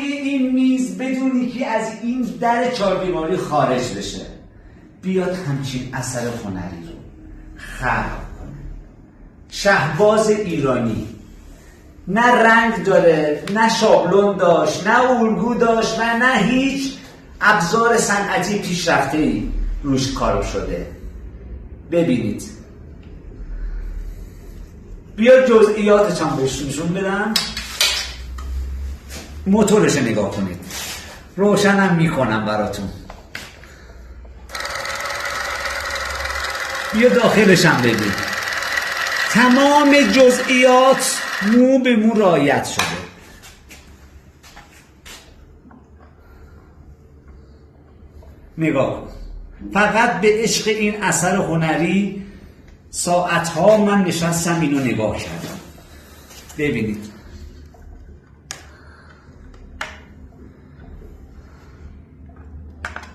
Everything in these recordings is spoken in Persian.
روی این میز بدون که از این در چهاردیواری خارج بشه بیاد همچین اثر هنری رو خلق کنه. شهباز ایرانی نه رنگ داره، نه شابلون داشت، نه الگو داشت و نه هیچ ابزار صنعتی پیشرفته‌ای روش کار شده. ببینید، بیا جزئیاتش هم بهش نشون بدم. موتورش نگاه کنید، روشنم میکنم براتون. بیا داخلش هم ببین، تمام جزئیات مو به مو رعایت شده. نگاه کن، فقط به عشق این اثر هنری ساعتها من نشستم اینو نگاه کردم. ببینید،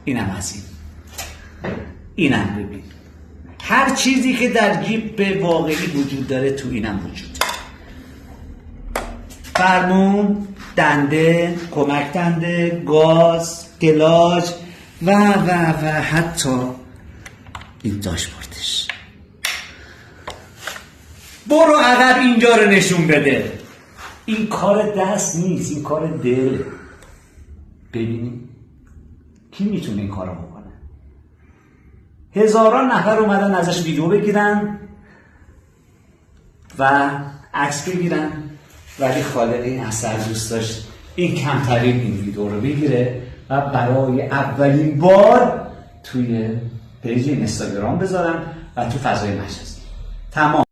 اینم از اینم ببین، هر چیزی که در جیب واقعی وجود داره تو اینم وجود داره. فرمون، دنده، کمک دنده، گاز، کلاج و حتی این داشبوردش. برو عقب اینجا رو نشون بده. این کار دست نیست، این کار دل. ببینید کی میتونه این کارو بکنه؟ هزاران نفر اومدن ازش ویدیو بگیرن و عکس بگیرن، ولی خالق این اثر دوست داشت این کمترین این ویدیو رو بگیره و برای اولین بار توی پیج اینستاگرام بذارن و تو فضای مجازی. تمام.